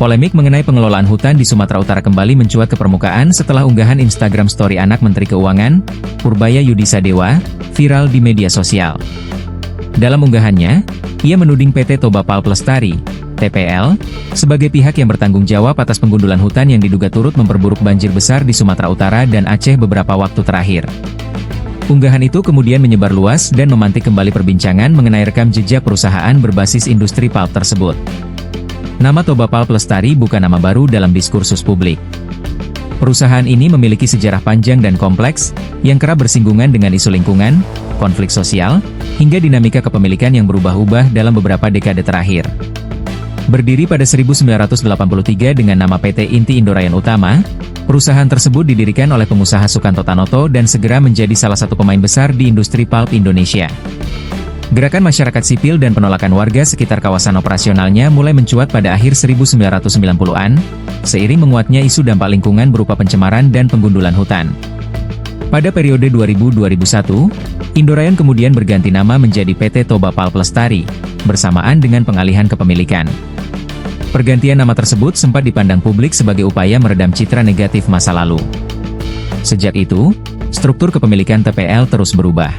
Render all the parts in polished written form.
Polemik mengenai pengelolaan hutan di Sumatera Utara kembali mencuat ke permukaan setelah unggahan Instagram Story anak Menteri Keuangan, Purbaya Yudisadewa, viral di media sosial. Dalam unggahannya, ia menuding PT Toba Pulp Lestari, TPL, sebagai pihak yang bertanggung jawab atas penggundulan hutan yang diduga turut memperburuk banjir besar di Sumatera Utara dan Aceh beberapa waktu terakhir. Unggahan itu kemudian menyebar luas dan memantik kembali perbincangan mengenai rekam jejak perusahaan berbasis industri pulp tersebut. Nama Toba Pulp Lestari bukan nama baru dalam diskursus publik. Perusahaan ini memiliki sejarah panjang dan kompleks, yang kerap bersinggungan dengan isu lingkungan, konflik sosial, hingga dinamika kepemilikan yang berubah-ubah dalam beberapa dekade terakhir. Berdiri pada 1983 dengan nama PT Inti Indorayan Utama, perusahaan tersebut didirikan oleh pengusaha Sukanto Tanoto dan segera menjadi salah satu pemain besar di industri pulp Indonesia. Gerakan masyarakat sipil dan penolakan warga sekitar kawasan operasionalnya mulai mencuat pada akhir 1990-an, seiring menguatnya isu dampak lingkungan berupa pencemaran dan penggundulan hutan. Pada periode 2000-2001, Indorayan kemudian berganti nama menjadi PT Toba Pulp Lestari, bersamaan dengan pengalihan kepemilikan. Pergantian nama tersebut sempat dipandang publik sebagai upaya meredam citra negatif masa lalu. Sejak itu, struktur kepemilikan TPL terus berubah.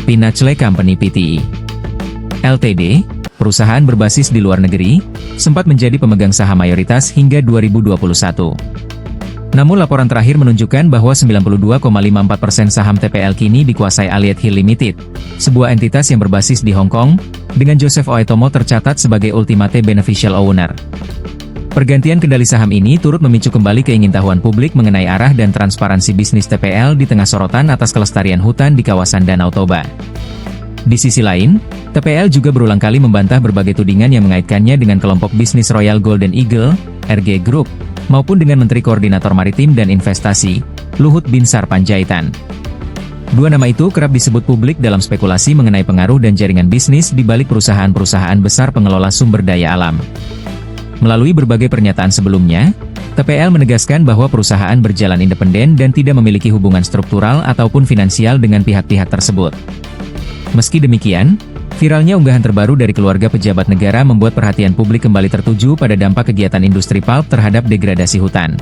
Pinachle Company Pte. Ltd., perusahaan berbasis di luar negeri, sempat menjadi pemegang saham mayoritas hingga 2021. Namun laporan terakhir menunjukkan bahwa 92,54% saham TPL kini dikuasai Allied Hill Limited, sebuah entitas yang berbasis di Hong Kong, dengan Joseph Oetomo tercatat sebagai ultimate beneficial owner. Pergantian kendali saham ini turut memicu kembali keingintahuan publik mengenai arah dan transparansi bisnis TPL di tengah sorotan atas kelestarian hutan di kawasan Danau Toba. Di sisi lain, TPL juga berulang kali membantah berbagai tudingan yang mengaitkannya dengan kelompok bisnis Royal Golden Eagle, RG Group, maupun dengan Menteri Koordinator Maritim dan Investasi, Luhut Binsar Panjaitan. Dua nama itu kerap disebut publik dalam spekulasi mengenai pengaruh dan jaringan bisnis di balik perusahaan-perusahaan besar pengelola sumber daya alam. Melalui berbagai pernyataan sebelumnya, TPL menegaskan bahwa perusahaan berjalan independen dan tidak memiliki hubungan struktural ataupun finansial dengan pihak-pihak tersebut. Meski demikian, viralnya unggahan terbaru dari keluarga pejabat negara membuat perhatian publik kembali tertuju pada dampak kegiatan industri pulp terhadap degradasi hutan.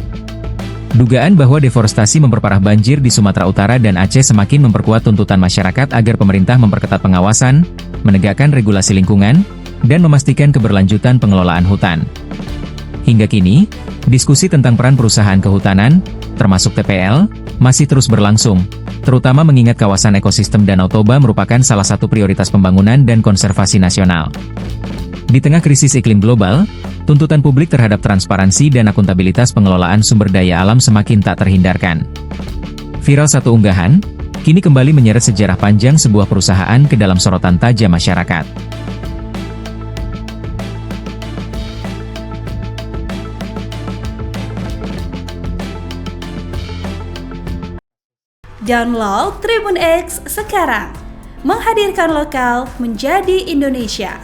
Dugaan bahwa deforestasi memperparah banjir di Sumatera Utara dan Aceh semakin memperkuat tuntutan masyarakat agar pemerintah memperketat pengawasan, menegakkan regulasi lingkungan, dan memastikan keberlanjutan pengelolaan hutan. Hingga kini, diskusi tentang peran perusahaan kehutanan, termasuk TPL, masih terus berlangsung, terutama mengingat kawasan ekosistem Danau Toba merupakan salah satu prioritas pembangunan dan konservasi nasional. Di tengah krisis iklim global, tuntutan publik terhadap transparansi dan akuntabilitas pengelolaan sumber daya alam semakin tak terhindarkan. Viral satu unggahan, kini kembali menyeret sejarah panjang sebuah perusahaan ke dalam sorotan tajam masyarakat. Download Tribun X sekarang, menghadirkan lokal menjadi Indonesia.